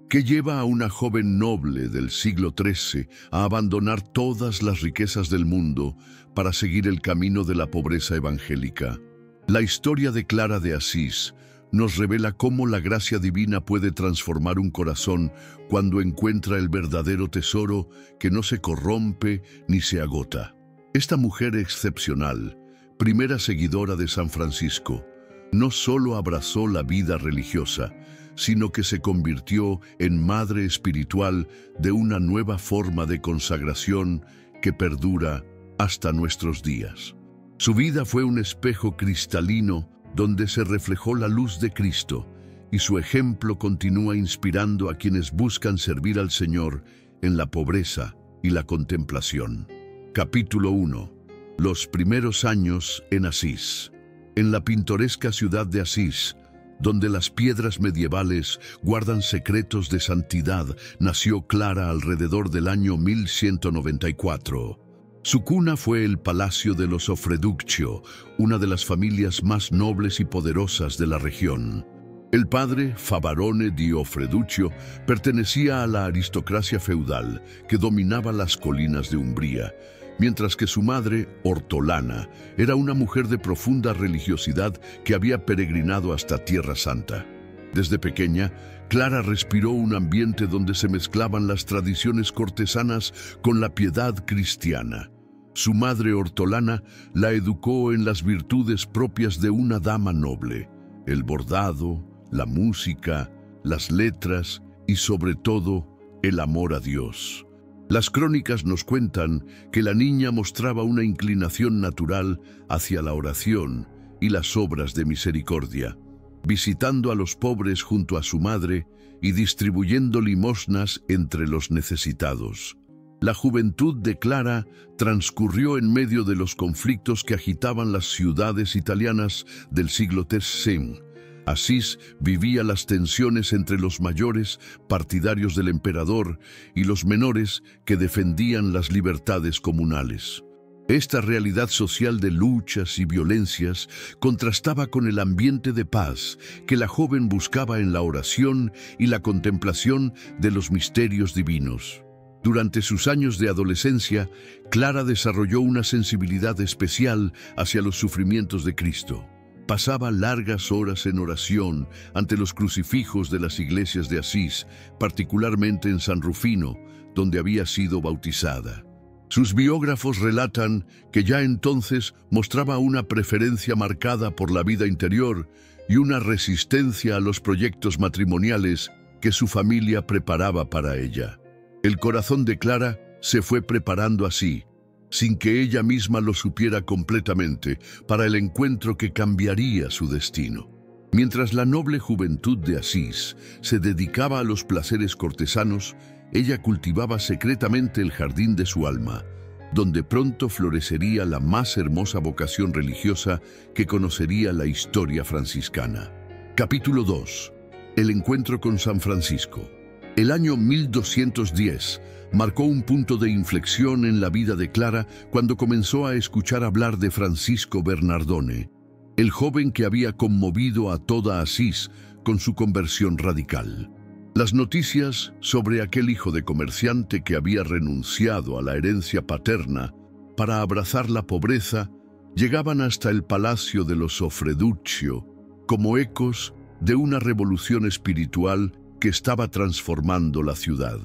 ¿Qué lleva a una joven noble del siglo XIII a abandonar todas las riquezas del mundo para seguir el camino de la pobreza evangélica? La historia de Clara de Asís nos revela cómo la gracia divina puede transformar un corazón cuando encuentra el verdadero tesoro que no se corrompe ni se agota. Esta mujer excepcional, primera seguidora de San Francisco, no solo abrazó la vida religiosa, sino que se convirtió en madre espiritual de una nueva forma de consagración que perdura hasta nuestros días. Su vida fue un espejo cristalino donde se reflejó la luz de Cristo, y su ejemplo continúa inspirando a quienes buscan servir al Señor en la pobreza y la contemplación. Capítulo 1. Los primeros años en Asís. En la pintoresca ciudad de Asís, donde las piedras medievales guardan secretos de santidad, nació Clara alrededor del año 1194. Su cuna fue el palacio de los Ofreduccio, una de las familias más nobles y poderosas de la región. El padre, Favarone di Ofreduccio, pertenecía a la aristocracia feudal que dominaba las colinas de Umbría, mientras que su madre, Ortolana, era una mujer de profunda religiosidad que había peregrinado hasta Tierra Santa. Desde pequeña, Clara respiró un ambiente donde se mezclaban las tradiciones cortesanas con la piedad cristiana. Su madre, Ortolana, la educó en las virtudes propias de una dama noble: el bordado, la música, las letras y, sobre todo, el amor a Dios. Las crónicas nos cuentan que la niña mostraba una inclinación natural hacia la oración y las obras de misericordia, visitando a los pobres junto a su madre y distribuyendo limosnas entre los necesitados. La juventud de Clara transcurrió en medio de los conflictos que agitaban las ciudades italianas del siglo III. Asís vivía las tensiones entre los mayores, partidarios del emperador, y los menores, que defendían las libertades comunales. Esta realidad social de luchas y violencias contrastaba con el ambiente de paz que la joven buscaba en la oración y la contemplación de los misterios divinos. Durante sus años de adolescencia, Clara desarrolló una sensibilidad especial hacia los sufrimientos de Cristo. Pasaba largas horas en oración ante los crucifijos de las iglesias de Asís, particularmente en San Rufino, donde había sido bautizada. Sus biógrafos relatan que ya entonces mostraba una preferencia marcada por la vida interior y una resistencia a los proyectos matrimoniales que su familia preparaba para ella. El corazón de Clara se fue preparando así, sin que ella misma lo supiera completamente, para el encuentro que cambiaría su destino. Mientras la noble juventud de Asís se dedicaba a los placeres cortesanos, ella cultivaba secretamente el jardín de su alma, donde pronto florecería la más hermosa vocación religiosa que conocería la historia franciscana. Capítulo 2. El encuentro con San Francisco. El año 1210 marcó un punto de inflexión en la vida de Clara cuando comenzó a escuchar hablar de Francisco Bernardone, el joven que había conmovido a toda Asís con su conversión radical. Las noticias sobre aquel hijo de comerciante que había renunciado a la herencia paterna para abrazar la pobreza llegaban hasta el palacio de los Ofreduccio como ecos de una revolución espiritual que estaba transformando la ciudad.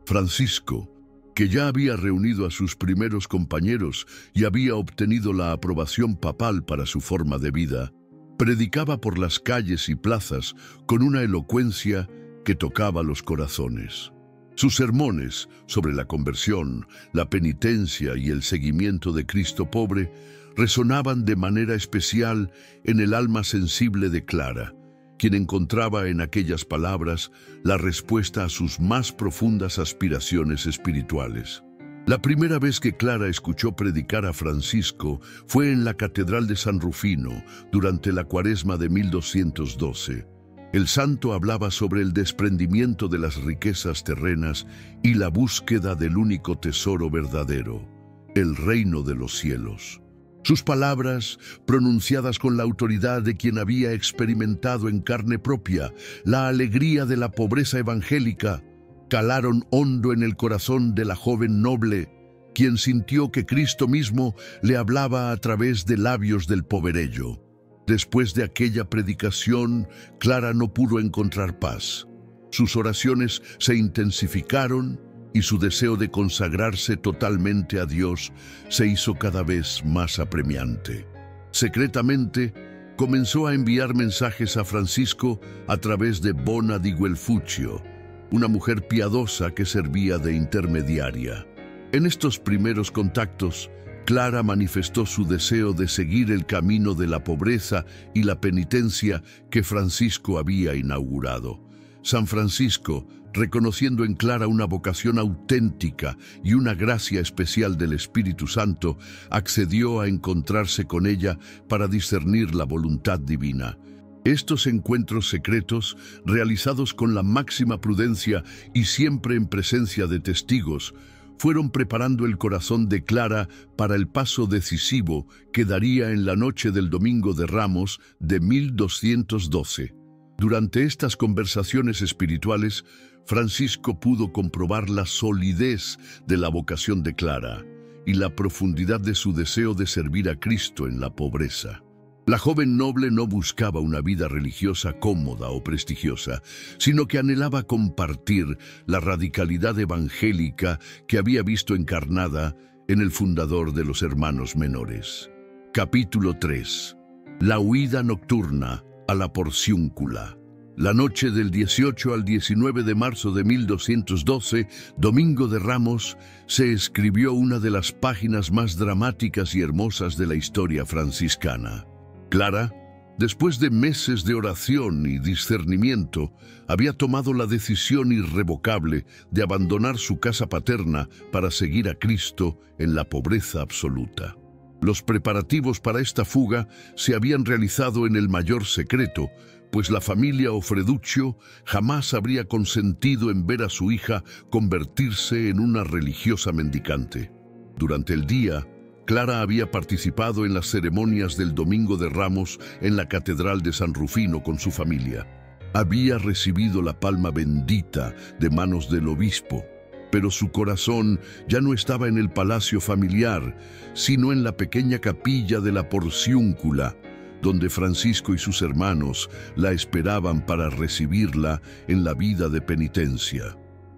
Francisco, que ya había reunido a sus primeros compañeros y había obtenido la aprobación papal para su forma de vida, predicaba por las calles y plazas con una elocuencia que tocaba los corazones. Sus sermones sobre la conversión, la penitencia y el seguimiento de Cristo pobre resonaban de manera especial en el alma sensible de Clara, quien encontraba en aquellas palabras la respuesta a sus más profundas aspiraciones espirituales. La primera vez que Clara escuchó predicar a Francisco fue en la Catedral de San Rufino, durante la Cuaresma de 1212. El santo hablaba sobre el desprendimiento de las riquezas terrenas y la búsqueda del único tesoro verdadero, el reino de los cielos. Sus palabras, pronunciadas con la autoridad de quien había experimentado en carne propia la alegría de la pobreza evangélica, calaron hondo en el corazón de la joven noble, quien sintió que Cristo mismo le hablaba a través de labios del poverello. Después de aquella predicación, Clara no pudo encontrar paz. Sus oraciones se intensificaron y su deseo de consagrarse totalmente a Dios se hizo cada vez más apremiante. Secretamente, comenzó a enviar mensajes a Francisco a través de Bona di Guelfuccio, una mujer piadosa que servía de intermediaria. En estos primeros contactos, Clara manifestó su deseo de seguir el camino de la pobreza y la penitencia que Francisco había inaugurado. San Francisco, reconociendo en Clara una vocación auténtica y una gracia especial del Espíritu Santo, accedió a encontrarse con ella para discernir la voluntad divina. Estos encuentros secretos, realizados con la máxima prudencia y siempre en presencia de testigos, fueron preparando el corazón de Clara para el paso decisivo que daría en la noche del Domingo de Ramos de 1212. Durante estas conversaciones espirituales, Francisco pudo comprobar la solidez de la vocación de Clara y la profundidad de su deseo de servir a Cristo en la pobreza. La joven noble no buscaba una vida religiosa cómoda o prestigiosa, sino que anhelaba compartir la radicalidad evangélica que había visto encarnada en el fundador de los Hermanos Menores. Capítulo 3. La huida nocturna a la Porciúncula. La noche del 18 al 19 de marzo de 1212, Domingo de Ramos, se escribió una de las páginas más dramáticas y hermosas de la historia franciscana. Clara, después de meses de oración y discernimiento, había tomado la decisión irrevocable de abandonar su casa paterna para seguir a Cristo en la pobreza absoluta. Los preparativos para esta fuga se habían realizado en el mayor secreto, pues la familia Ofreduccio jamás habría consentido en ver a su hija convertirse en una religiosa mendicante. Durante el día, Clara había participado en las ceremonias del Domingo de Ramos en la Catedral de San Rufino con su familia. Había recibido la palma bendita de manos del obispo, pero su corazón ya no estaba en el palacio familiar, sino en la pequeña capilla de la Porciúncula, donde Francisco y sus hermanos la esperaban para recibirla en la vida de penitencia.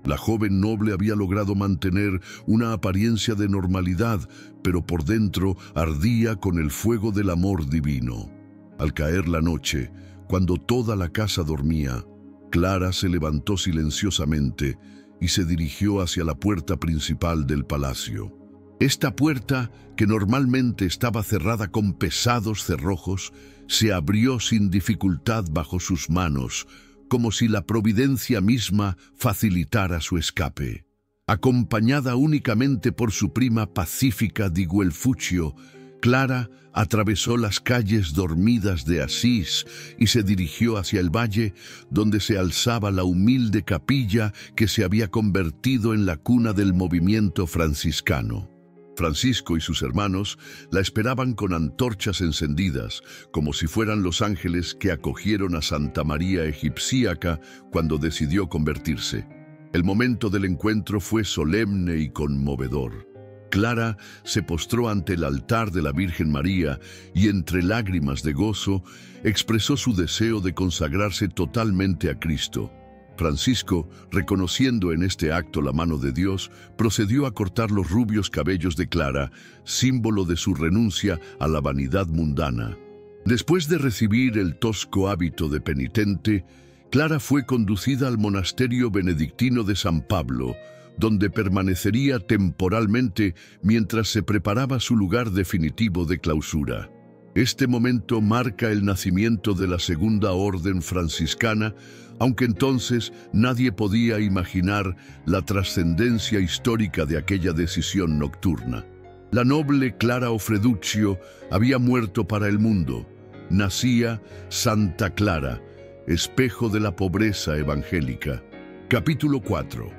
La joven noble había logrado mantener una apariencia de normalidad, pero por dentro ardía con el fuego del amor divino. Al caer la noche, cuando toda la casa dormía, Clara se levantó silenciosamente y se dirigió hacia la puerta principal del palacio. Esta puerta, que normalmente estaba cerrada con pesados cerrojos, se abrió sin dificultad bajo sus manos, como si la providencia misma facilitara su escape. Acompañada únicamente por su prima Pacífica di Guelfuccio, Clara atravesó las calles dormidas de Asís y se dirigió hacia el valle, donde se alzaba la humilde capilla que se había convertido en la cuna del movimiento franciscano. Francisco y sus hermanos la esperaban con antorchas encendidas, como si fueran los ángeles que acogieron a Santa María Egipcíaca cuando decidió convertirse. El momento del encuentro fue solemne y conmovedor. Clara se postró ante el altar de la Virgen María y, entre lágrimas de gozo, expresó su deseo de consagrarse totalmente a Cristo. Francisco, reconociendo en este acto la mano de Dios, procedió a cortar los rubios cabellos de Clara, símbolo de su renuncia a la vanidad mundana. Después de recibir el tosco hábito de penitente, Clara fue conducida al monasterio benedictino de San Pablo, donde permanecería temporalmente mientras se preparaba su lugar definitivo de clausura. Este momento marca el nacimiento de la Segunda Orden franciscana, aunque entonces nadie podía imaginar la trascendencia histórica de aquella decisión nocturna. La noble Clara Ofreduccio había muerto para el mundo. Nacía Santa Clara, espejo de la pobreza evangélica. Capítulo 4.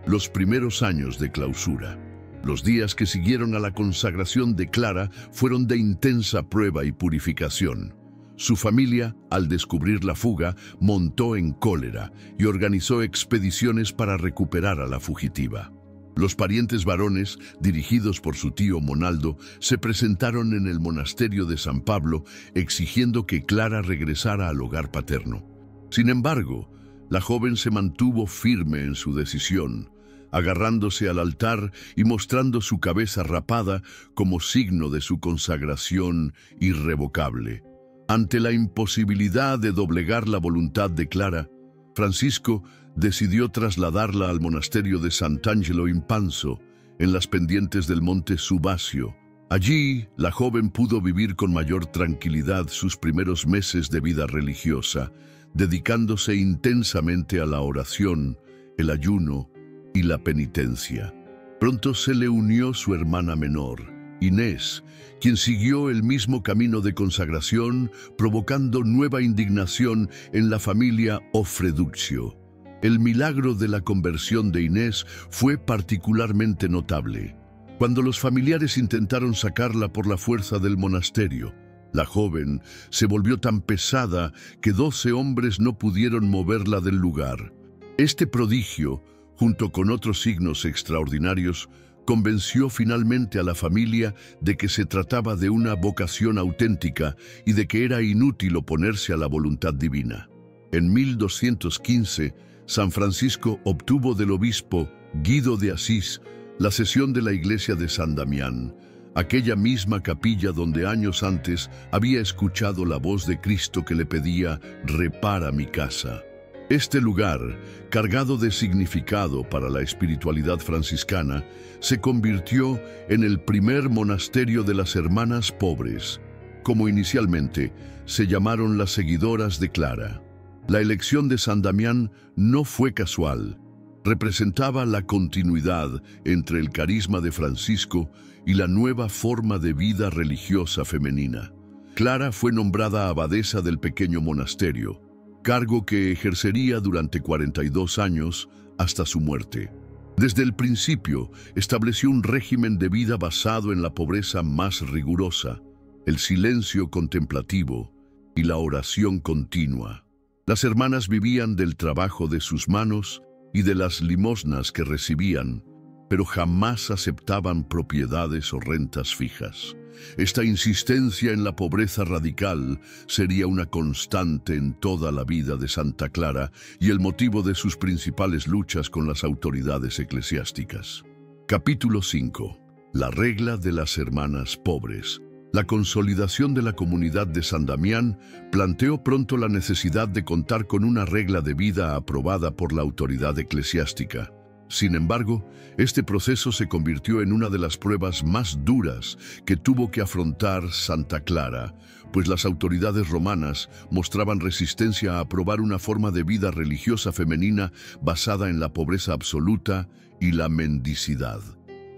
Los primeros años de clausura. Los días que siguieron a la consagración de Clara fueron de intensa prueba y purificación. Su familia, al descubrir la fuga, montó en cólera y organizó expediciones para recuperar a la fugitiva. Los parientes varones, dirigidos por su tío Monaldo, se presentaron en el monasterio de San Pablo exigiendo que Clara regresara al hogar paterno. Sin embargo, la joven se mantuvo firme en su decisión, agarrándose al altar y mostrando su cabeza rapada como signo de su consagración irrevocable. Ante la imposibilidad de doblegar la voluntad de Clara, Francisco decidió trasladarla al monasterio de Sant'Angelo in Panzo, en las pendientes del monte Subasio. Allí, la joven pudo vivir con mayor tranquilidad sus primeros meses de vida religiosa, dedicándose intensamente a la oración, el ayuno y la penitencia. Pronto se le unió su hermana menor, Inés, quien siguió el mismo camino de consagración, provocando nueva indignación en la familia Ofreduccio. El milagro de la conversión de Inés fue particularmente notable. Cuando los familiares intentaron sacarla por la fuerza del monasterio, la joven se volvió tan pesada que 12 hombres no pudieron moverla del lugar. Este prodigio, junto con otros signos extraordinarios, convenció finalmente a la familia de que se trataba de una vocación auténtica y de que era inútil oponerse a la voluntad divina. En 1215, San Francisco obtuvo del obispo Guido de Asís la cesión de la iglesia de San Damián, aquella misma capilla donde años antes había escuchado la voz de Cristo que le pedía: «Repara mi casa». Este lugar, cargado de significado para la espiritualidad franciscana, se convirtió en el primer monasterio de las Hermanas Pobres, como inicialmente se llamaron las seguidoras de Clara. La elección de San Damián no fue casual. Representaba la continuidad entre el carisma de Francisco y la nueva forma de vida religiosa femenina. Clara fue nombrada abadesa del pequeño monasterio, cargo que ejercería durante 42 años hasta su muerte. Desde el principio estableció un régimen de vida basado en la pobreza más rigurosa, el silencio contemplativo y la oración continua. Las hermanas vivían del trabajo de sus manos y de las limosnas que recibían, pero jamás aceptaban propiedades o rentas fijas. Esta insistencia en la pobreza radical sería una constante en toda la vida de Santa Clara y el motivo de sus principales luchas con las autoridades eclesiásticas. Capítulo 5. La regla de las hermanas pobres. La consolidación de la comunidad de San Damián planteó pronto la necesidad de contar con una regla de vida aprobada por la autoridad eclesiástica. Sin embargo, este proceso se convirtió en una de las pruebas más duras que tuvo que afrontar Santa Clara, pues las autoridades romanas mostraban resistencia a aprobar una forma de vida religiosa femenina basada en la pobreza absoluta y la mendicidad.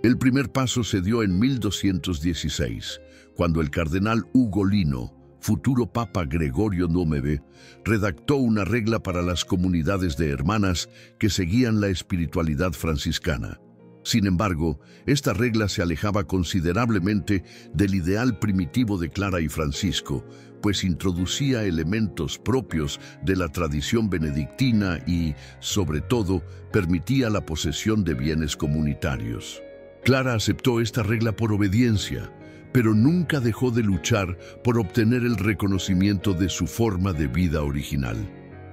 El primer paso se dio en 1216, cuando el cardenal Ugolino, futuro Papa Gregorio IX, redactó una regla para las comunidades de hermanas que seguían la espiritualidad franciscana. Sin embargo, esta regla se alejaba considerablemente del ideal primitivo de Clara y Francisco, pues introducía elementos propios de la tradición benedictina y, sobre todo, permitía la posesión de bienes comunitarios. Clara aceptó esta regla por obediencia, pero nunca dejó de luchar por obtener el reconocimiento de su forma de vida original.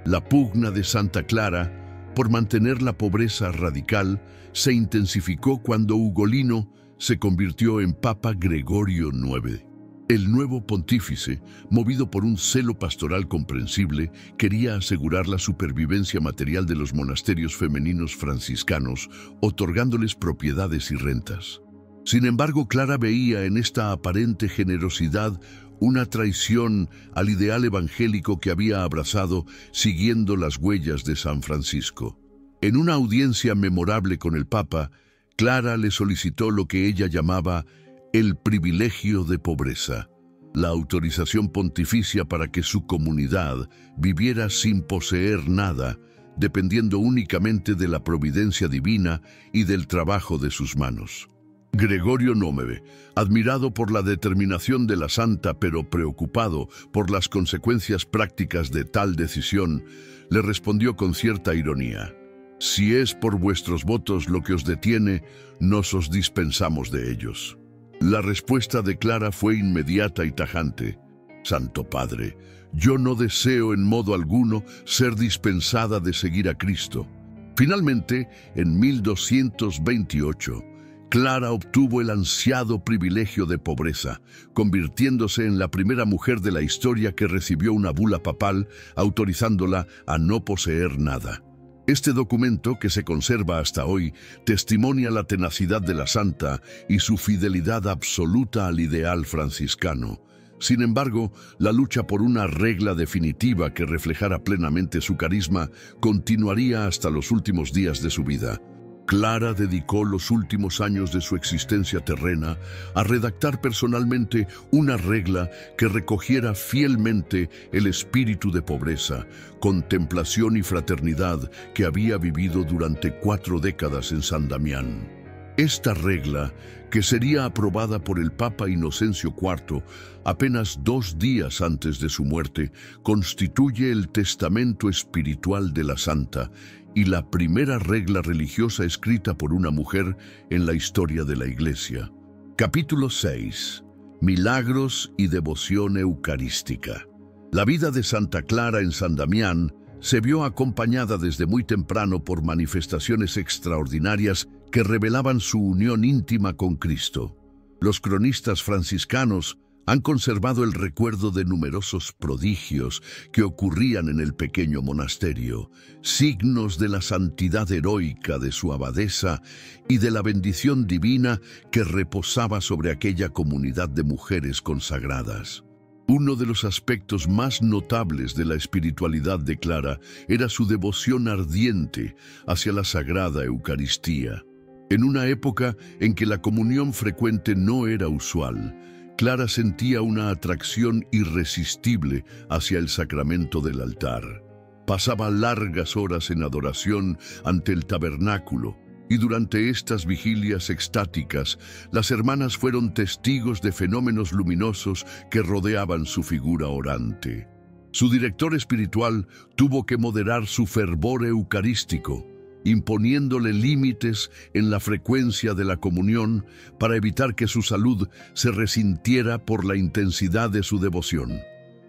La pugna de Santa Clara por mantener la pobreza radical se intensificó cuando Ugolino se convirtió en Papa Gregorio IX. El nuevo pontífice, movido por un celo pastoral comprensible, quería asegurar la supervivencia material de los monasterios femeninos franciscanos, otorgándoles propiedades y rentas. Sin embargo, Clara veía en esta aparente generosidad una traición al ideal evangélico que había abrazado siguiendo las huellas de San Francisco. En una audiencia memorable con el Papa, Clara le solicitó lo que ella llamaba el privilegio de pobreza, la autorización pontificia para que su comunidad viviera sin poseer nada, dependiendo únicamente de la providencia divina y del trabajo de sus manos. Gregorio IX, admirado por la determinación de la santa pero preocupado por las consecuencias prácticas de tal decisión, le respondió con cierta ironía: «Si es por vuestros votos lo que os detiene, nos os dispensamos de ellos». La respuesta de Clara fue inmediata y tajante: «Santo Padre, yo no deseo en modo alguno ser dispensada de seguir a Cristo». Finalmente, en 1228, Clara obtuvo el ansiado privilegio de pobreza, convirtiéndose en la primera mujer de la historia que recibió una bula papal autorizándola a no poseer nada. Este documento, que se conserva hasta hoy, testimonia la tenacidad de la santa y su fidelidad absoluta al ideal franciscano. Sin embargo, la lucha por una regla definitiva que reflejara plenamente su carisma continuaría hasta los últimos días de su vida. Clara dedicó los últimos años de su existencia terrena a redactar personalmente una regla que recogiera fielmente el espíritu de pobreza, contemplación y fraternidad que había vivido durante 4 décadas en San Damián. Esta regla, que sería aprobada por el Papa Inocencio IV apenas 2 días antes de su muerte, constituye el testamento espiritual de la santa y la primera regla religiosa escrita por una mujer en la historia de la Iglesia. Capítulo 6. Milagros y devoción eucarística. La vida de Santa Clara en San Damián se vio acompañada desde muy temprano por manifestaciones extraordinarias que revelaban su unión íntima con Cristo. Los cronistas franciscanos han conservado el recuerdo de numerosos prodigios que ocurrían en el pequeño monasterio, signos de la santidad heroica de su abadesa y de la bendición divina que reposaba sobre aquella comunidad de mujeres consagradas. Uno de los aspectos más notables de la espiritualidad de Clara era su devoción ardiente hacia la Sagrada Eucaristía. En una época en que la comunión frecuente no era usual, Clara sentía una atracción irresistible hacia el sacramento del altar. Pasaba largas horas en adoración ante el tabernáculo, y durante estas vigilias extáticas, las hermanas fueron testigos de fenómenos luminosos que rodeaban su figura orante. Su director espiritual tuvo que moderar su fervor eucarístico, imponiéndole límites en la frecuencia de la comunión para evitar que su salud se resintiera por la intensidad de su devoción.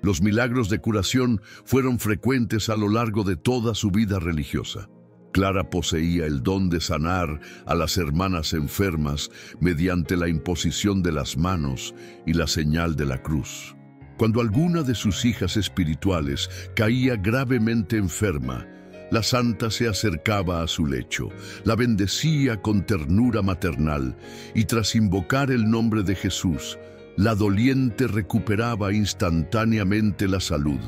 Los milagros de curación fueron frecuentes a lo largo de toda su vida religiosa. Clara poseía el don de sanar a las hermanas enfermas mediante la imposición de las manos y la señal de la cruz. Cuando alguna de sus hijas espirituales caía gravemente enferma, la santa se acercaba a su lecho, la bendecía con ternura maternal y tras invocar el nombre de Jesús, la doliente recuperaba instantáneamente la salud.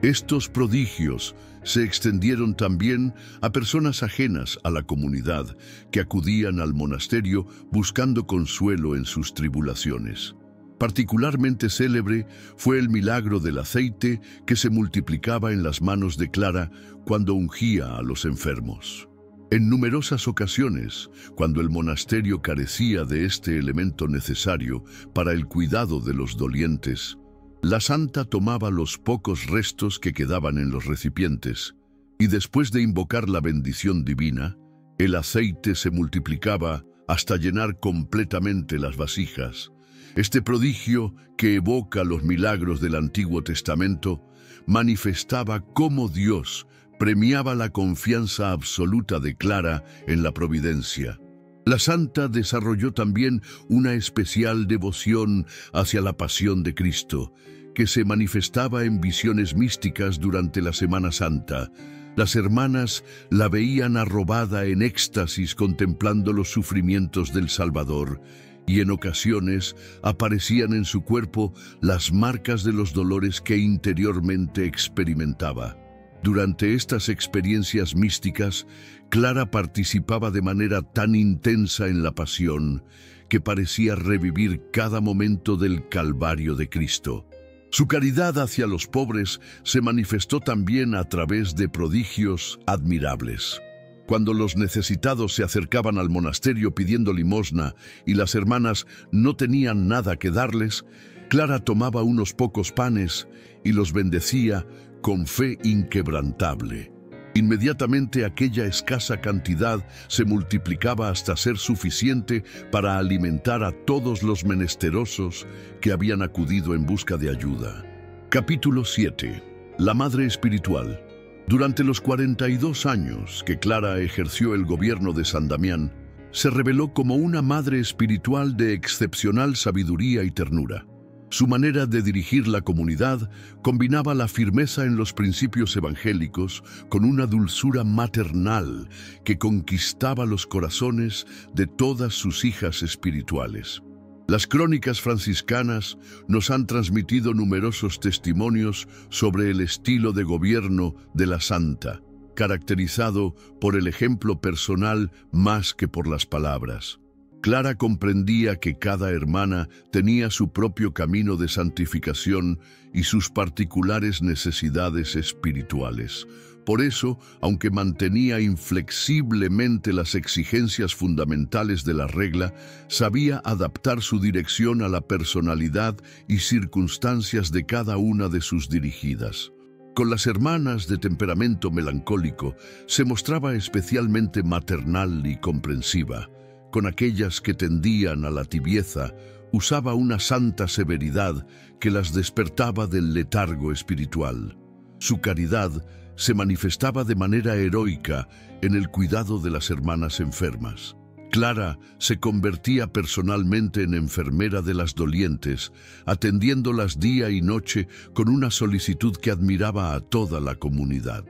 Estos prodigios se extendieron también a personas ajenas a la comunidad que acudían al monasterio buscando consuelo en sus tribulaciones. Particularmente célebre fue el milagro del aceite que se multiplicaba en las manos de Clara cuando ungía a los enfermos. En numerosas ocasiones, cuando el monasterio carecía de este elemento necesario para el cuidado de los dolientes, la santa tomaba los pocos restos que quedaban en los recipientes y después de invocar la bendición divina, el aceite se multiplicaba hasta llenar completamente las vasijas. Este prodigio, que evoca los milagros del Antiguo Testamento, manifestaba cómo Dios premiaba la confianza absoluta de Clara en la providencia. La santa desarrolló también una especial devoción hacia la pasión de Cristo, que se manifestaba en visiones místicas durante la Semana Santa. Las hermanas la veían arrobada en éxtasis contemplando los sufrimientos del Salvador, y en ocasiones aparecían en su cuerpo las marcas de los dolores que interiormente experimentaba. Durante estas experiencias místicas, Clara participaba de manera tan intensa en la pasión que parecía revivir cada momento del Calvario de Cristo. Su caridad hacia los pobres se manifestó también a través de prodigios admirables. Cuando los necesitados se acercaban al monasterio pidiendo limosna y las hermanas no tenían nada que darles, Clara tomaba unos pocos panes y los bendecía con fe inquebrantable. Inmediatamente aquella escasa cantidad se multiplicaba hasta ser suficiente para alimentar a todos los menesterosos que habían acudido en busca de ayuda. Capítulo 7. La Madre Espiritual. Durante los 42 años que Clara ejerció el gobierno de San Damián, se reveló como una madre espiritual de excepcional sabiduría y ternura. Su manera de dirigir la comunidad combinaba la firmeza en los principios evangélicos con una dulzura maternal que conquistaba los corazones de todas sus hijas espirituales. Las crónicas franciscanas nos han transmitido numerosos testimonios sobre el estilo de gobierno de la santa, caracterizado por el ejemplo personal más que por las palabras. Clara comprendía que cada hermana tenía su propio camino de santificación y sus particulares necesidades espirituales. Por eso, aunque mantenía inflexiblemente las exigencias fundamentales de la regla, sabía adaptar su dirección a la personalidad y circunstancias de cada una de sus dirigidas. Con las hermanas de temperamento melancólico, se mostraba especialmente maternal y comprensiva. Con aquellas que tendían a la tibieza, usaba una santa severidad que las despertaba del letargo espiritual. Su caridad se manifestaba de manera heroica en el cuidado de las hermanas enfermas. Clara se convertía personalmente en enfermera de las dolientes, atendiéndolas día y noche con una solicitud que admiraba a toda la comunidad.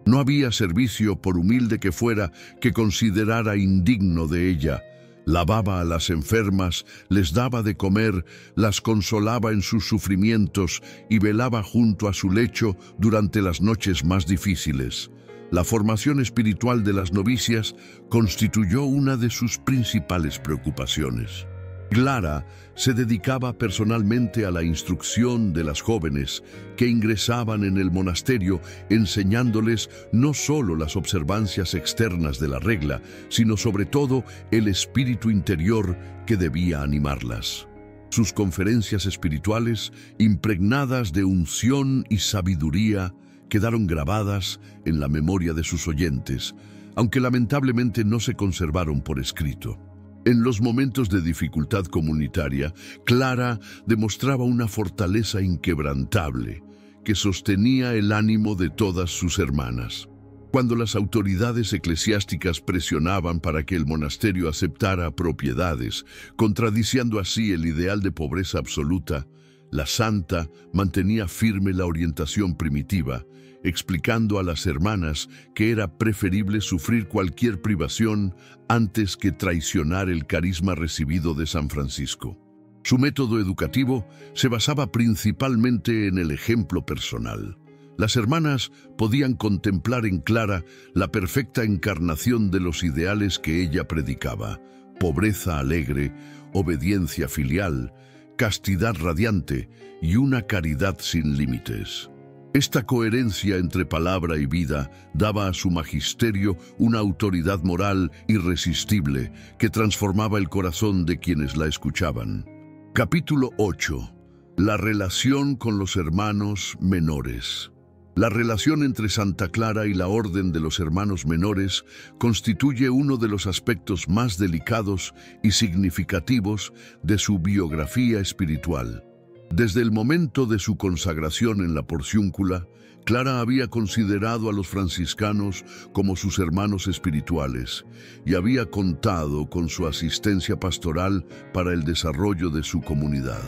No había servicio, por humilde que fuera, que considerara indigno de ella. Lavaba a las enfermas, les daba de comer, las consolaba en sus sufrimientos y velaba junto a su lecho durante las noches más difíciles. La formación espiritual de las novicias constituyó una de sus principales preocupaciones. Clara se dedicaba personalmente a la instrucción de las jóvenes que ingresaban en el monasterio, enseñándoles no solo las observancias externas de la regla, sino sobre todo el espíritu interior que debía animarlas. Sus conferencias espirituales, impregnadas de unción y sabiduría, quedaron grabadas en la memoria de sus oyentes, aunque lamentablemente no se conservaron por escrito. En los momentos de dificultad comunitaria, Clara demostraba una fortaleza inquebrantable que sostenía el ánimo de todas sus hermanas. Cuando las autoridades eclesiásticas presionaban para que el monasterio aceptara propiedades, contradiciendo así el ideal de pobreza absoluta, la santa mantenía firme la orientación primitiva, explicando a las hermanas que era preferible sufrir cualquier privación antes que traicionar el carisma recibido de San Francisco. Su método educativo se basaba principalmente en el ejemplo personal. Las hermanas podían contemplar en Clara la perfecta encarnación de los ideales que ella predicaba: pobreza alegre, obediencia filial, castidad radiante y una caridad sin límites. Esta coherencia entre palabra y vida daba a su magisterio una autoridad moral irresistible que transformaba el corazón de quienes la escuchaban. Capítulo 8. La relación con los hermanos menores. La relación entre Santa Clara y la Orden de los Hermanos Menores constituye uno de los aspectos más delicados y significativos de su biografía espiritual. Desde el momento de su consagración en la Porciúncula, Clara había considerado a los franciscanos como sus hermanos espirituales y había contado con su asistencia pastoral para el desarrollo de su comunidad.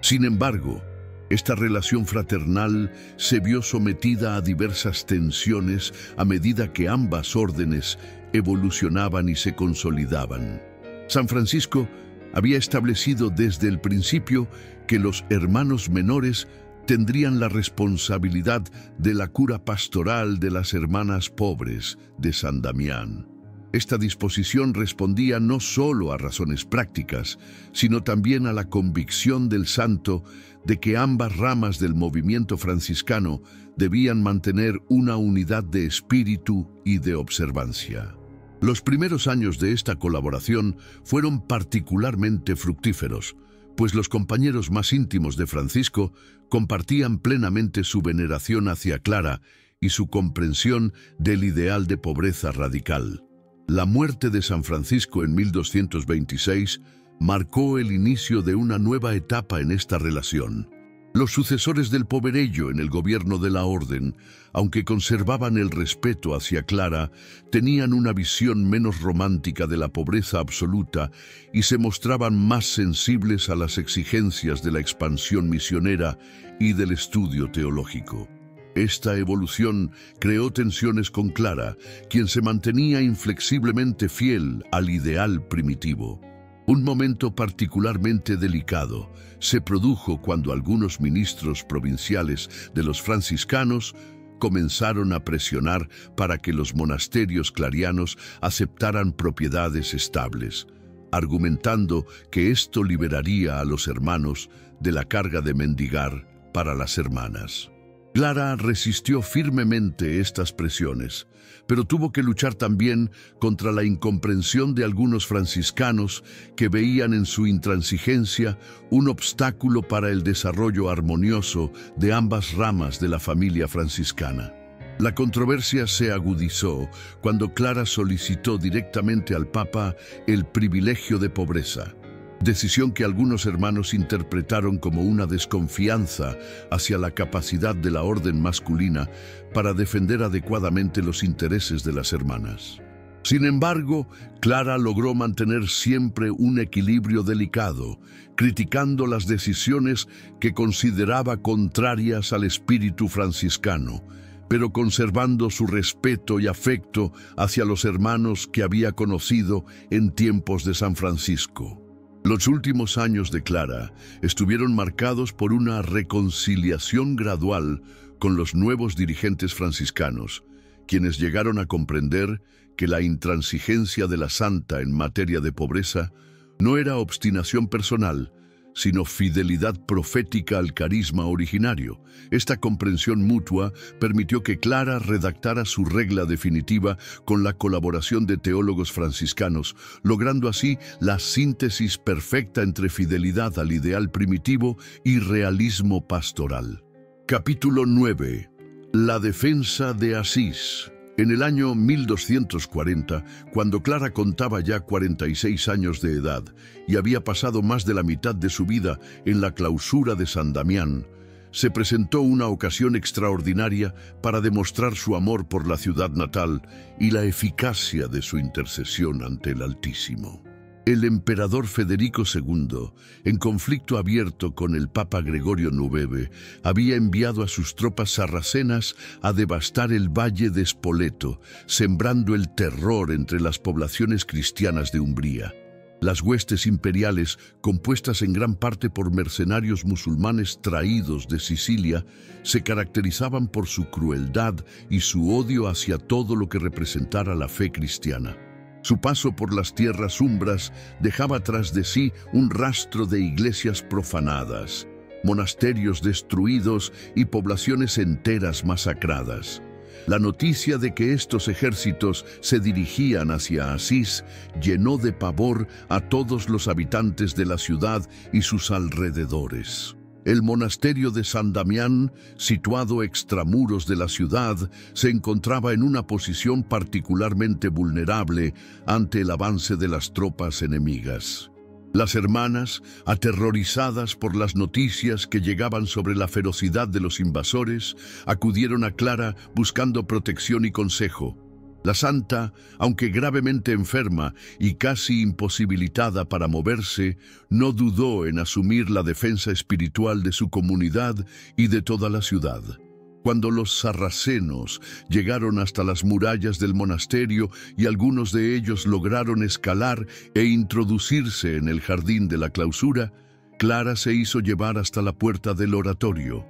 Sin embargo, esta relación fraternal se vio sometida a diversas tensiones a medida que ambas órdenes evolucionaban y se consolidaban. San Francisco había establecido desde el principio que los hermanos menores tendrían la responsabilidad de la cura pastoral de las hermanas pobres de San Damián. Esta disposición respondía no solo a razones prácticas, sino también a la convicción del santo de que ambas ramas del movimiento franciscano debían mantener una unidad de espíritu y de observancia. Los primeros años de esta colaboración fueron particularmente fructíferos, pues los compañeros más íntimos de Francisco compartían plenamente su veneración hacia Clara y su comprensión del ideal de pobreza radical. La muerte de San Francisco en 1226 marcó el inicio de una nueva etapa en esta relación. Los sucesores del Poverello en el gobierno de la orden, aunque conservaban el respeto hacia Clara, tenían una visión menos romántica de la pobreza absoluta y se mostraban más sensibles a las exigencias de la expansión misionera y del estudio teológico. Esta evolución creó tensiones con Clara, quien se mantenía inflexiblemente fiel al ideal primitivo. Un momento particularmente delicado se produjo cuando algunos ministros provinciales de los franciscanos comenzaron a presionar para que los monasterios clarianos aceptaran propiedades estables, argumentando que esto liberaría a los hermanos de la carga de mendigar para las hermanas. Clara resistió firmemente estas presiones, pero tuvo que luchar también contra la incomprensión de algunos franciscanos que veían en su intransigencia un obstáculo para el desarrollo armonioso de ambas ramas de la familia franciscana. La controversia se agudizó cuando Clara solicitó directamente al Papa el privilegio de pobreza, decisión que algunos hermanos interpretaron como una desconfianza hacia la capacidad de la orden masculina para defender adecuadamente los intereses de las hermanas. Sin embargo, Clara logró mantener siempre un equilibrio delicado, criticando las decisiones que consideraba contrarias al espíritu franciscano, pero conservando su respeto y afecto hacia los hermanos que había conocido en tiempos de San Francisco. Los últimos años de Clara estuvieron marcados por una reconciliación gradual con los nuevos dirigentes franciscanos, quienes llegaron a comprender que la intransigencia de la santa en materia de pobreza no era obstinación personal, sino fidelidad profética al carisma originario. Esta comprensión mutua permitió que Clara redactara su regla definitiva con la colaboración de teólogos franciscanos, logrando así la síntesis perfecta entre fidelidad al ideal primitivo y realismo pastoral. Capítulo 9. La defensa de Asís. En el año 1240, cuando Clara contaba ya 46 años de edad y había pasado más de la mitad de su vida en la clausura de San Damián, se presentó una ocasión extraordinaria para demostrar su amor por la ciudad natal y la eficacia de su intercesión ante el Altísimo. El emperador Federico II, en conflicto abierto con el Papa Gregorio IX, había enviado a sus tropas sarracenas a devastar el valle de Spoleto, sembrando el terror entre las poblaciones cristianas de Umbría. Las huestes imperiales, compuestas en gran parte por mercenarios musulmanes traídos de Sicilia, se caracterizaban por su crueldad y su odio hacia todo lo que representara la fe cristiana. Su paso por las tierras umbras dejaba tras de sí un rastro de iglesias profanadas, monasterios destruidos y poblaciones enteras masacradas. La noticia de que estos ejércitos se dirigían hacia Asís llenó de pavor a todos los habitantes de la ciudad y sus alrededores. El monasterio de San Damián, situado extramuros de la ciudad, se encontraba en una posición particularmente vulnerable ante el avance de las tropas enemigas. Las hermanas, aterrorizadas por las noticias que llegaban sobre la ferocidad de los invasores, acudieron a Clara buscando protección y consejo. La santa, aunque gravemente enferma y casi imposibilitada para moverse, no dudó en asumir la defensa espiritual de su comunidad y de toda la ciudad. Cuando los sarracenos llegaron hasta las murallas del monasterio y algunos de ellos lograron escalar e introducirse en el jardín de la clausura, Clara se hizo llevar hasta la puerta del oratorio.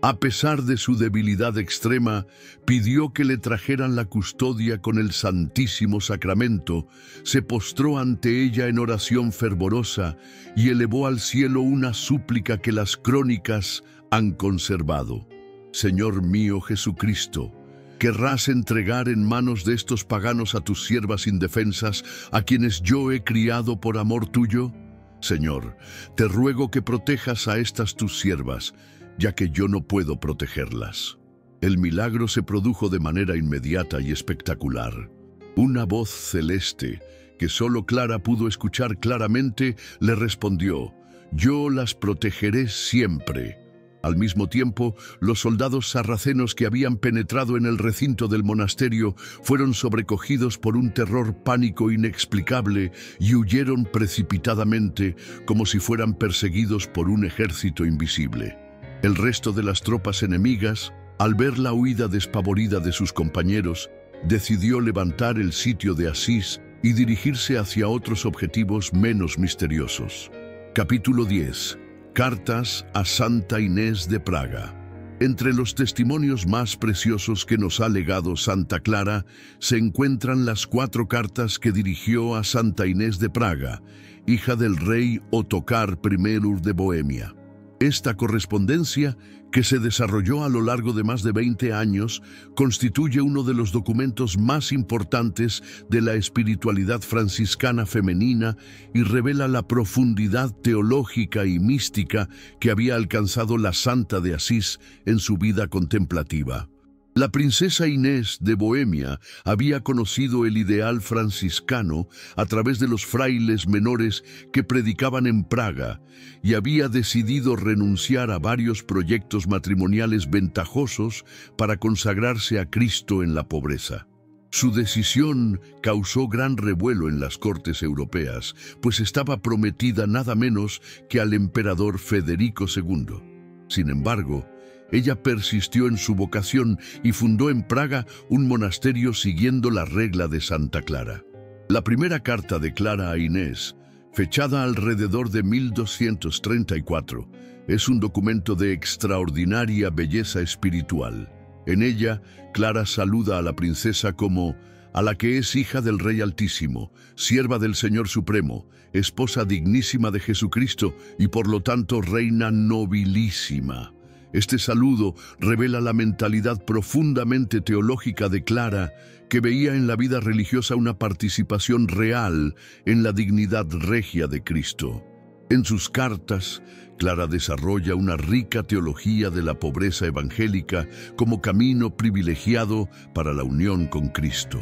A pesar de su debilidad extrema, pidió que le trajeran la custodia con el Santísimo Sacramento, se postró ante ella en oración fervorosa y elevó al cielo una súplica que las crónicas han conservado. Señor mío Jesucristo, ¿querrás entregar en manos de estos paganos a tus siervas indefensas, a quienes yo he criado por amor tuyo? Señor, te ruego que protejas a estas tus siervas, ya que yo no puedo protegerlas. El milagro se produjo de manera inmediata y espectacular. Una voz celeste, que solo Clara pudo escuchar claramente, le respondió: «Yo las protegeré siempre». Al mismo tiempo, los soldados sarracenos que habían penetrado en el recinto del monasterio fueron sobrecogidos por un terror pánico inexplicable y huyeron precipitadamente como si fueran perseguidos por un ejército invisible. El resto de las tropas enemigas, al ver la huida despavorida de sus compañeros, decidió levantar el sitio de Asís y dirigirse hacia otros objetivos menos misteriosos. Capítulo 10. Cartas a Santa Inés de Praga. Entre los testimonios más preciosos que nos ha legado Santa Clara se encuentran las 4 cartas que dirigió a Santa Inés de Praga, hija del rey Ottokar I de Bohemia. Esta correspondencia, que se desarrolló a lo largo de más de 20 años, constituye uno de los documentos más importantes de la espiritualidad franciscana femenina y revela la profundidad teológica y mística que había alcanzado la Santa de Asís en su vida contemplativa. La princesa Inés de Bohemia había conocido el ideal franciscano a través de los frailes menores que predicaban en Praga y había decidido renunciar a varios proyectos matrimoniales ventajosos para consagrarse a Cristo en la pobreza. Su decisión causó gran revuelo en las cortes europeas, pues estaba prometida nada menos que al emperador Federico II. Sin embargo, ella persistió en su vocación y fundó en Praga un monasterio siguiendo la regla de Santa Clara. La primera carta de Clara a Inés, fechada alrededor de 1234, es un documento de extraordinaria belleza espiritual. En ella, Clara saluda a la princesa como «a la que es hija del Rey Altísimo, sierva del Señor Supremo, esposa dignísima de Jesucristo y por lo tanto reina nobilísima». Este saludo revela la mentalidad profundamente teológica de Clara, que veía en la vida religiosa una participación real en la dignidad regia de Cristo. En sus cartas, Clara desarrolla una rica teología de la pobreza evangélica como camino privilegiado para la unión con Cristo.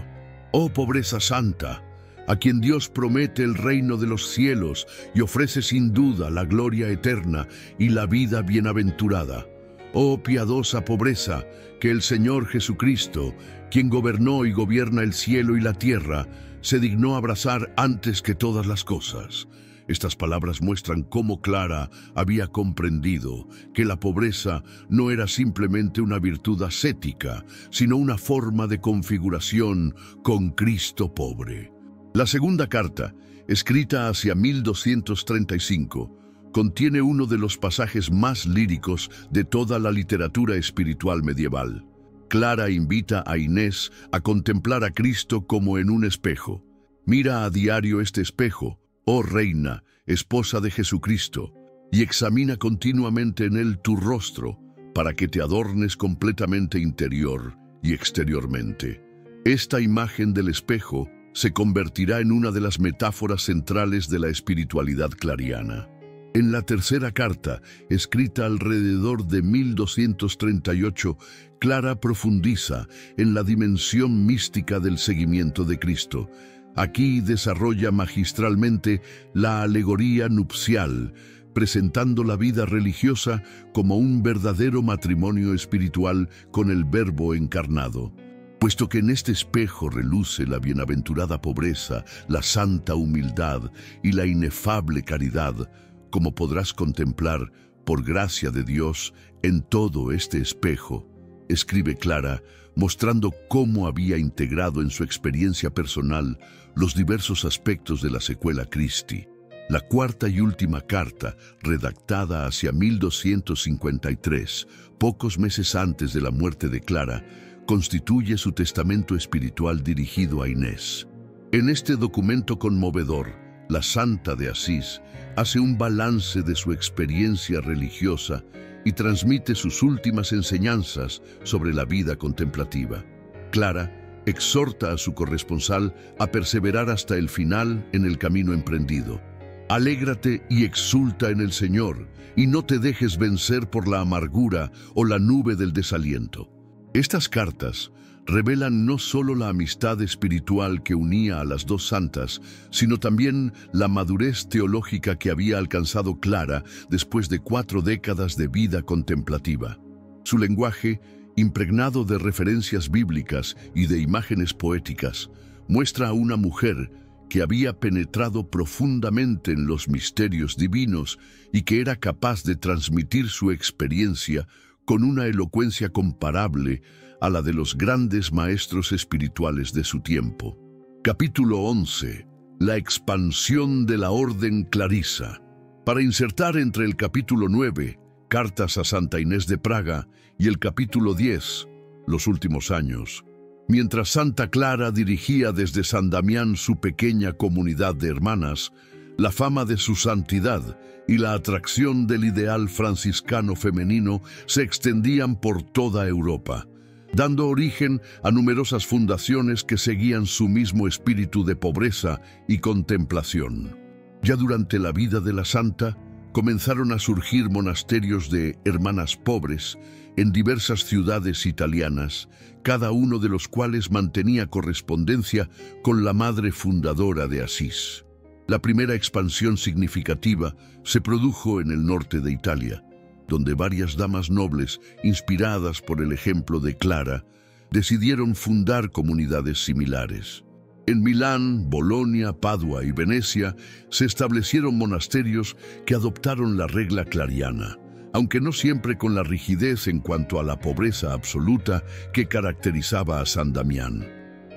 «Oh pobreza santa, a quien Dios promete el reino de los cielos y ofrece sin duda la gloria eterna y la vida bienaventurada. Oh piadosa pobreza, que el Señor Jesucristo, quien gobernó y gobierna el cielo y la tierra, se dignó abrazar antes que todas las cosas». Estas palabras muestran cómo Clara había comprendido que la pobreza no era simplemente una virtud ascética, sino una forma de configuración con Cristo pobre. La segunda carta, escrita hacia 1235, contiene uno de los pasajes más líricos de toda la literatura espiritual medieval. Clara invita a Inés a contemplar a Cristo como en un espejo. «Mira a diario este espejo, oh reina, esposa de Jesucristo, y examina continuamente en él tu rostro, para que te adornes completamente interior y exteriormente». Esta imagen del espejo se convertirá en una de las metáforas centrales de la espiritualidad clariana. En la tercera carta, escrita alrededor de 1238, Clara profundiza en la dimensión mística del seguimiento de Cristo. Aquí desarrolla magistralmente la alegoría nupcial, presentando la vida religiosa como un verdadero matrimonio espiritual con el Verbo encarnado. Puesto que en este espejo reluce la bienaventurada pobreza, la santa humildad y la inefable caridad, como podrás contemplar, por gracia de Dios, en todo este espejo, escribe Clara, mostrando cómo había integrado en su experiencia personal los diversos aspectos de la secuela Christi. La cuarta y última carta, redactada hacia 1253, pocos meses antes de la muerte de Clara, constituye su testamento espiritual dirigido a Inés. En este documento conmovedor, la Santa de Asís hace un balance de su experiencia religiosa y transmite sus últimas enseñanzas sobre la vida contemplativa. Clara exhorta a su corresponsal a perseverar hasta el final en el camino emprendido. Alégrate y exulta en el Señor, y no te dejes vencer por la amargura o la nube del desaliento. Estas cartas revelan no solo la amistad espiritual que unía a las dos santas, sino también la madurez teológica que había alcanzado Clara después de 4 décadas de vida contemplativa. Su lenguaje, impregnado de referencias bíblicas y de imágenes poéticas, muestra a una mujer que había penetrado profundamente en los misterios divinos y que era capaz de transmitir su experiencia con una elocuencia comparable a la de los grandes maestros espirituales de su tiempo. Capítulo 11. La expansión de la Orden Clarisa. Para insertar entre el capítulo 9, Cartas a Santa Inés de Praga, y el capítulo 10, Los últimos años, mientras Santa Clara dirigía desde San Damián su pequeña comunidad de hermanas, la fama de su santidad y la atracción del ideal franciscano femenino se extendían por toda Europa, dando origen a numerosas fundaciones que seguían su mismo espíritu de pobreza y contemplación. Ya durante la vida de la santa, comenzaron a surgir monasterios de hermanas pobres en diversas ciudades italianas, cada uno de los cuales mantenía correspondencia con la madre fundadora de Asís. La primera expansión significativa se produjo en el norte de Italia, donde varias damas nobles, inspiradas por el ejemplo de Clara, decidieron fundar comunidades similares. En Milán, Bolonia, Padua y Venecia se establecieron monasterios que adoptaron la regla clariana, aunque no siempre con la rigidez en cuanto a la pobreza absoluta que caracterizaba a San Damián.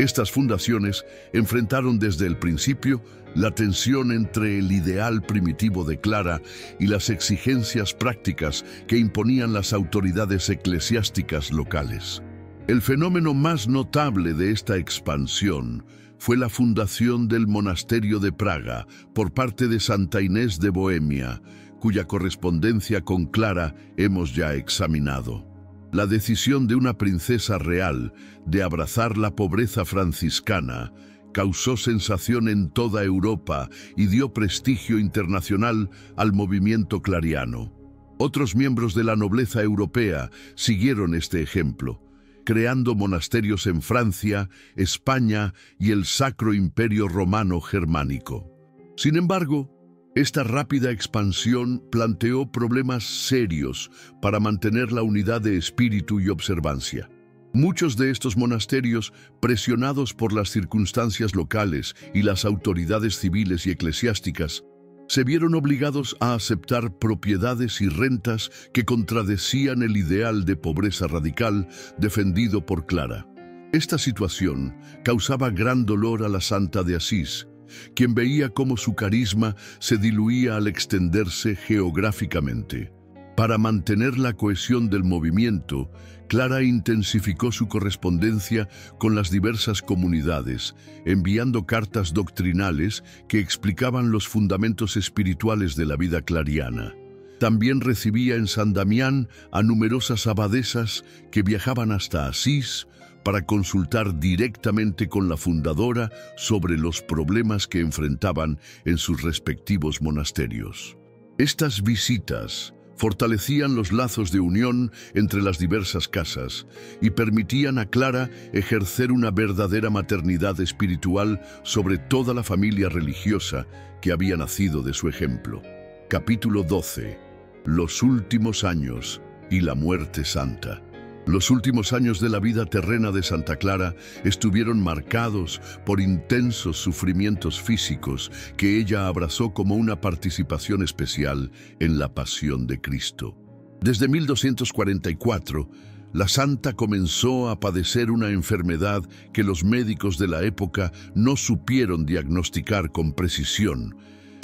Estas fundaciones enfrentaron desde el principio la tensión entre el ideal primitivo de Clara y las exigencias prácticas que imponían las autoridades eclesiásticas locales. El fenómeno más notable de esta expansión fue la fundación del monasterio de Praga por parte de Santa Inés de Bohemia, cuya correspondencia con Clara hemos ya examinado. La decisión de una princesa real de abrazar la pobreza franciscana causó sensación en toda Europa y dio prestigio internacional al movimiento clariano. Otros miembros de la nobleza europea siguieron este ejemplo, creando monasterios en Francia, España y el Sacro Imperio Romano Germánico. Sin embargo, esta rápida expansión planteó problemas serios para mantener la unidad de espíritu y observancia. Muchos de estos monasterios, presionados por las circunstancias locales y las autoridades civiles y eclesiásticas, se vieron obligados a aceptar propiedades y rentas que contradecían el ideal de pobreza radical defendido por Clara. Esta situación causaba gran dolor a la Santa de Asís, quien veía cómo su carisma se diluía al extenderse geográficamente. Para mantener la cohesión del movimiento, Clara intensificó su correspondencia con las diversas comunidades, enviando cartas doctrinales que explicaban los fundamentos espirituales de la vida clariana. También recibía en San Damián a numerosas abadesas que viajaban hasta Asís para consultar directamente con la fundadora sobre los problemas que enfrentaban en sus respectivos monasterios. Estas visitas fortalecían los lazos de unión entre las diversas casas y permitían a Clara ejercer una verdadera maternidad espiritual sobre toda la familia religiosa que había nacido de su ejemplo. Capítulo 12. Los últimos años y la muerte santa. Los últimos años de la vida terrena de Santa Clara estuvieron marcados por intensos sufrimientos físicos que ella abrazó como una participación especial en la pasión de Cristo. Desde 1244, la santa comenzó a padecer una enfermedad que los médicos de la época no supieron diagnosticar con precisión,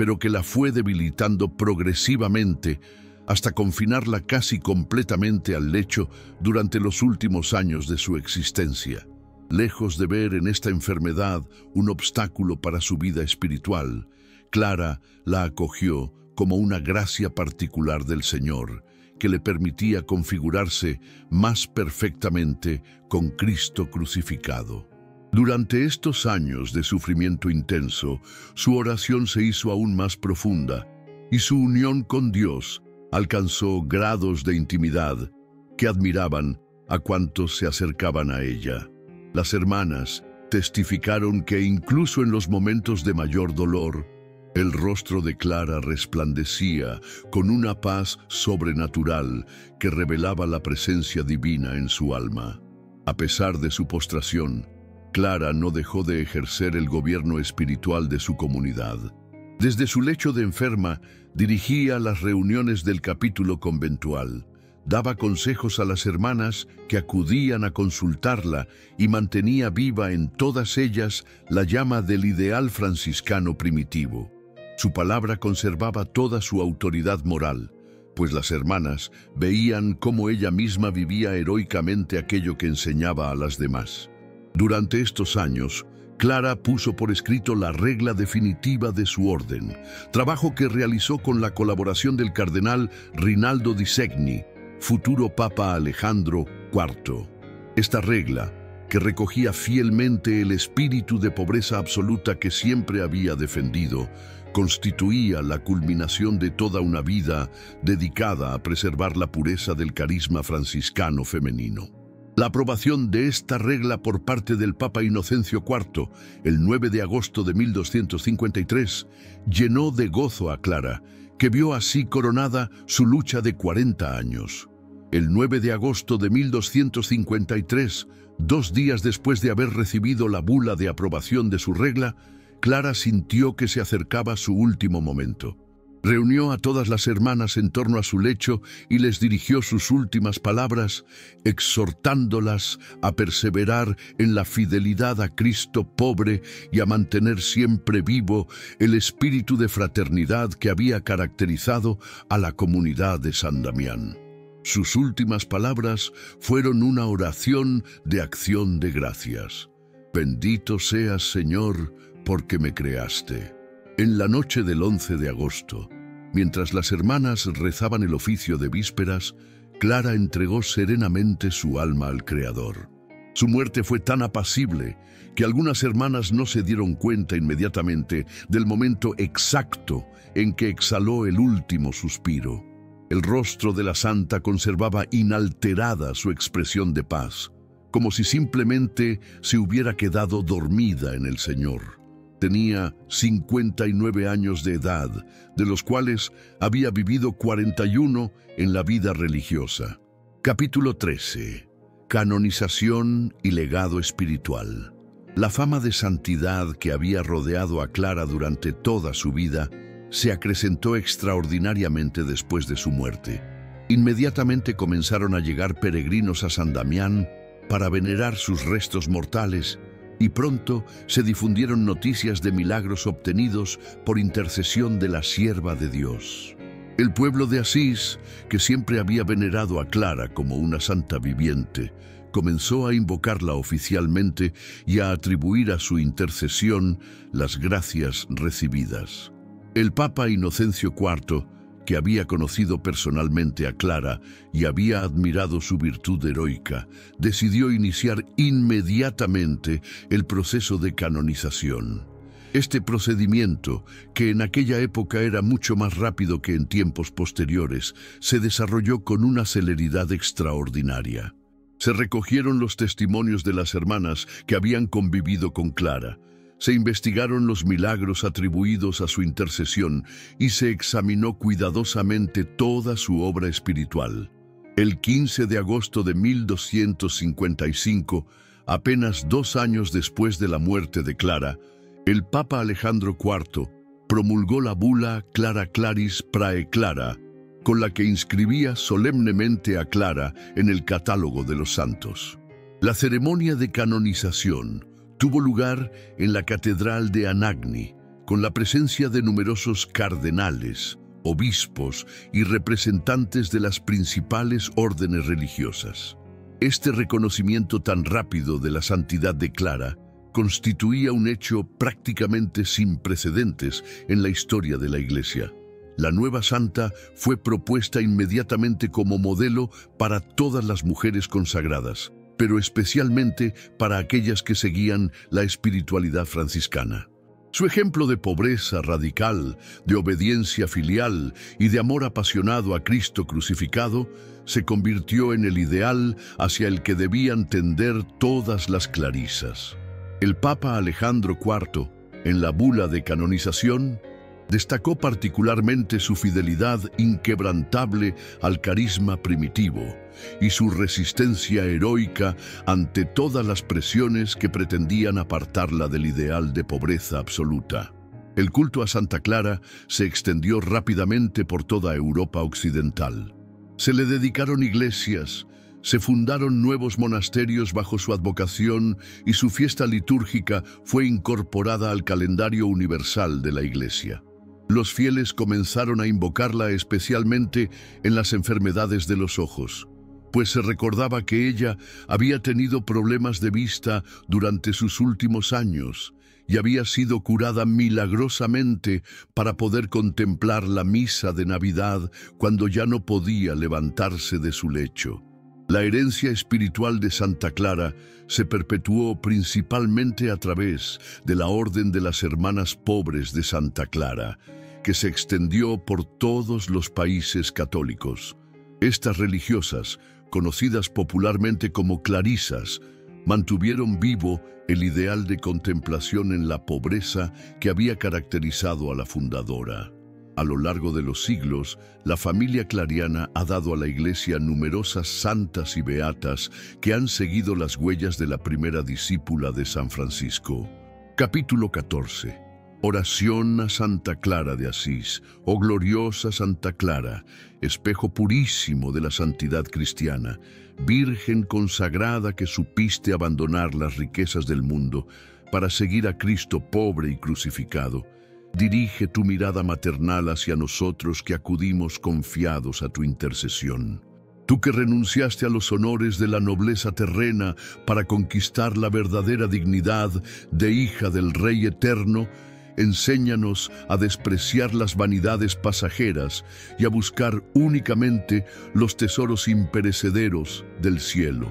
pero que la fue debilitando progresivamente hasta confinarla casi completamente al lecho durante los últimos años de su existencia. Lejos de ver en esta enfermedad un obstáculo para su vida espiritual, Clara la acogió como una gracia particular del Señor, que le permitía configurarse más perfectamente con Cristo crucificado. Durante estos años de sufrimiento intenso, su oración se hizo aún más profunda y su unión con Dios alcanzó grados de intimidad que admiraban a cuantos se acercaban a ella. Las hermanas testificaron que incluso en los momentos de mayor dolor, el rostro de Clara resplandecía con una paz sobrenatural que revelaba la presencia divina en su alma. A pesar de su postración, Clara no dejó de ejercer el gobierno espiritual de su comunidad. Desde su lecho de enferma, dirigía las reuniones del capítulo conventual, daba consejos a las hermanas que acudían a consultarla y mantenía viva en todas ellas la llama del ideal franciscano primitivo. Su palabra conservaba toda su autoridad moral, pues las hermanas veían cómo ella misma vivía heroicamente aquello que enseñaba a las demás. Durante estos años, Clara puso por escrito la regla definitiva de su orden, trabajo que realizó con la colaboración del cardenal Rinaldo di Segni, futuro Papa Alejandro IV. Esta regla, que recogía fielmente el espíritu de pobreza absoluta que siempre había defendido, constituía la culminación de toda una vida dedicada a preservar la pureza del carisma franciscano femenino. La aprobación de esta regla por parte del Papa Inocencio IV, el 9 de agosto de 1253, llenó de gozo a Clara, que vio así coronada su lucha de 40 años. El 9 de agosto de 1253, 2 días después de haber recibido la bula de aprobación de su regla, Clara sintió que se acercaba su último momento. Reunió a todas las hermanas en torno a su lecho y les dirigió sus últimas palabras, exhortándolas a perseverar en la fidelidad a Cristo pobre y a mantener siempre vivo el espíritu de fraternidad que había caracterizado a la comunidad de San Damián. Sus últimas palabras fueron una oración de acción de gracias. Bendito seas, Señor, porque me creaste. En la noche del 11 de agosto, mientras las hermanas rezaban el oficio de vísperas, Clara entregó serenamente su alma al Creador. Su muerte fue tan apacible que algunas hermanas no se dieron cuenta inmediatamente del momento exacto en que exhaló el último suspiro. El rostro de la santa conservaba inalterada su expresión de paz, como si simplemente se hubiera quedado dormida en el Señor. Tenía 59 años de edad, de los cuales había vivido 41 en la vida religiosa. Capítulo 13. Canonización y legado espiritual. La fama de santidad que había rodeado a Clara durante toda su vida se acrecentó extraordinariamente después de su muerte. Inmediatamente comenzaron a llegar peregrinos a San Damián para venerar sus restos mortales, y pronto se difundieron noticias de milagros obtenidos por intercesión de la sierva de Dios. El pueblo de Asís, que siempre había venerado a Clara como una santa viviente, comenzó a invocarla oficialmente y a atribuir a su intercesión las gracias recibidas. El Papa Inocencio IV, que había conocido personalmente a Clara y había admirado su virtud heroica, decidió iniciar inmediatamente el proceso de canonización. Este procedimiento, que en aquella época era mucho más rápido que en tiempos posteriores, se desarrolló con una celeridad extraordinaria. Se recogieron los testimonios de las hermanas que habían convivido con Clara. Se investigaron los milagros atribuidos a su intercesión y se examinó cuidadosamente toda su obra espiritual. El 15 de agosto de 1255, apenas 2 años después de la muerte de Clara, el Papa Alejandro IV promulgó la bula Clara Claris Prae Clara, con la que inscribía solemnemente a Clara en el catálogo de los santos. La ceremonia de canonización tuvo lugar en la Catedral de Anagni, con la presencia de numerosos cardenales, obispos y representantes de las principales órdenes religiosas. Este reconocimiento tan rápido de la santidad de Clara constituía un hecho prácticamente sin precedentes en la historia de la Iglesia. La nueva santa fue propuesta inmediatamente como modelo para todas las mujeres consagradas, pero especialmente para aquellas que seguían la espiritualidad franciscana. Su ejemplo de pobreza radical, de obediencia filial y de amor apasionado a Cristo crucificado se convirtió en el ideal hacia el que debían tender todas las clarisas. El Papa Alejandro IV, en la bula de canonización, destacó particularmente su fidelidad inquebrantable al carisma primitivo y su resistencia heroica ante todas las presiones que pretendían apartarla del ideal de pobreza absoluta. El culto a Santa Clara se extendió rápidamente por toda Europa occidental. Se le dedicaron iglesias, se fundaron nuevos monasterios bajo su advocación y su fiesta litúrgica fue incorporada al calendario universal de la Iglesia. Los fieles comenzaron a invocarla especialmente en las enfermedades de los ojos, pues se recordaba que ella había tenido problemas de vista durante sus últimos años y había sido curada milagrosamente para poder contemplar la misa de Navidad cuando ya no podía levantarse de su lecho. La herencia espiritual de Santa Clara se perpetuó principalmente a través de la Orden de las Hermanas Pobres de Santa Clara, que se extendió por todos los países católicos. Estas religiosas, conocidas popularmente como clarisas, mantuvieron vivo el ideal de contemplación en la pobreza que había caracterizado a la fundadora. A lo largo de los siglos, la familia clariana ha dado a la Iglesia numerosas santas y beatas que han seguido las huellas de la primera discípula de San Francisco. Capítulo 14. Oración a Santa Clara de Asís. Oh gloriosa Santa Clara, espejo purísimo de la santidad cristiana, Virgen consagrada que supiste abandonar las riquezas del mundo para seguir a Cristo pobre y crucificado. Dirige tu mirada maternal hacia nosotros que acudimos confiados a tu intercesión. Tú que renunciaste a los honores de la nobleza terrena para conquistar la verdadera dignidad de hija del Rey eterno, enséñanos a despreciar las vanidades pasajeras y a buscar únicamente los tesoros imperecederos del cielo.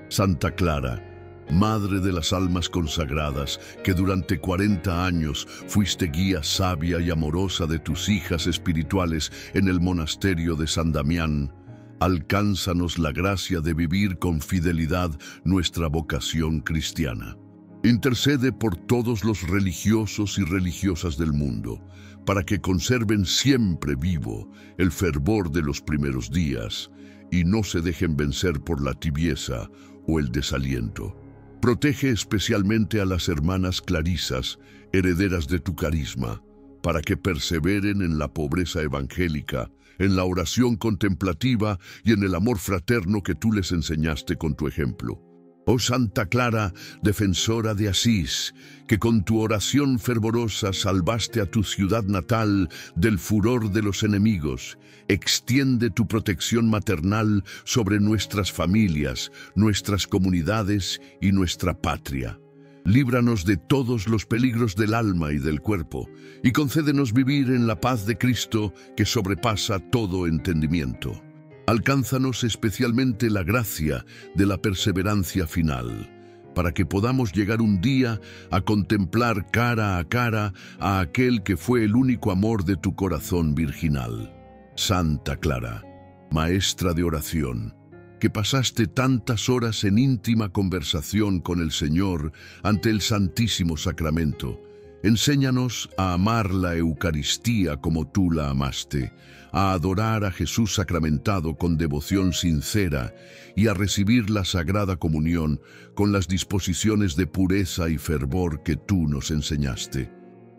Santa Clara, Madre de las almas consagradas, que durante 40 años fuiste guía sabia y amorosa de tus hijas espirituales en el monasterio de San Damián, alcánzanos la gracia de vivir con fidelidad nuestra vocación cristiana. Intercede por todos los religiosos y religiosas del mundo, para que conserven siempre vivo el fervor de los primeros días y no se dejen vencer por la tibieza o el desaliento. Protege especialmente a las hermanas clarisas, herederas de tu carisma, para que perseveren en la pobreza evangélica, en la oración contemplativa y en el amor fraterno que tú les enseñaste con tu ejemplo. Oh Santa Clara, defensora de Asís, que con tu oración fervorosa salvaste a tu ciudad natal del furor de los enemigos, extiende tu protección maternal sobre nuestras familias, nuestras comunidades y nuestra patria. Líbranos de todos los peligros del alma y del cuerpo, y concédenos vivir en la paz de Cristo que sobrepasa todo entendimiento. Alcánzanos especialmente la gracia de la perseverancia final, para que podamos llegar un día a contemplar cara a cara a aquel que fue el único amor de tu corazón virginal. Santa Clara, maestra de oración, que pasaste tantas horas en íntima conversación con el Señor ante el Santísimo Sacramento, enséñanos a amar la Eucaristía como tú la amaste, a adorar a Jesús sacramentado con devoción sincera y a recibir la Sagrada Comunión con las disposiciones de pureza y fervor que tú nos enseñaste.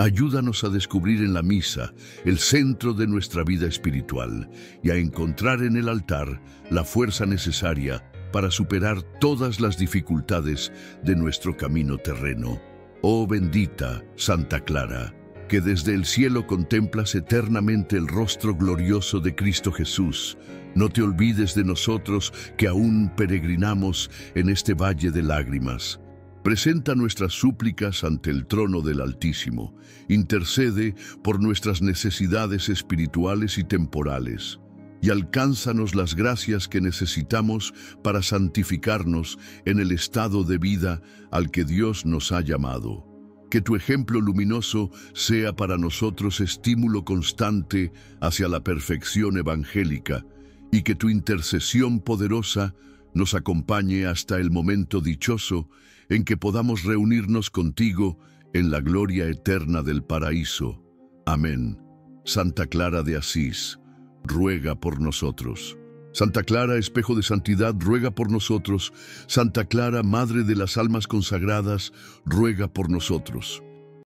Ayúdanos a descubrir en la misa el centro de nuestra vida espiritual y a encontrar en el altar la fuerza necesaria para superar todas las dificultades de nuestro camino terreno. Oh bendita Santa Clara, que desde el cielo contemplas eternamente el rostro glorioso de Cristo Jesús, no te olvides de nosotros que aún peregrinamos en este valle de lágrimas. Presenta nuestras súplicas ante el trono del Altísimo. Intercede por nuestras necesidades espirituales y temporales. Y alcánzanos las gracias que necesitamos para santificarnos en el estado de vida al que Dios nos ha llamado. Que tu ejemplo luminoso sea para nosotros estímulo constante hacia la perfección evangélica y que tu intercesión poderosa nos acompañe hasta el momento dichoso en que podamos reunirnos contigo en la gloria eterna del paraíso. Amén. Santa Clara de Asís, ruega por nosotros. Santa Clara, espejo de santidad, ruega por nosotros. Santa Clara, Madre de las almas consagradas, ruega por nosotros.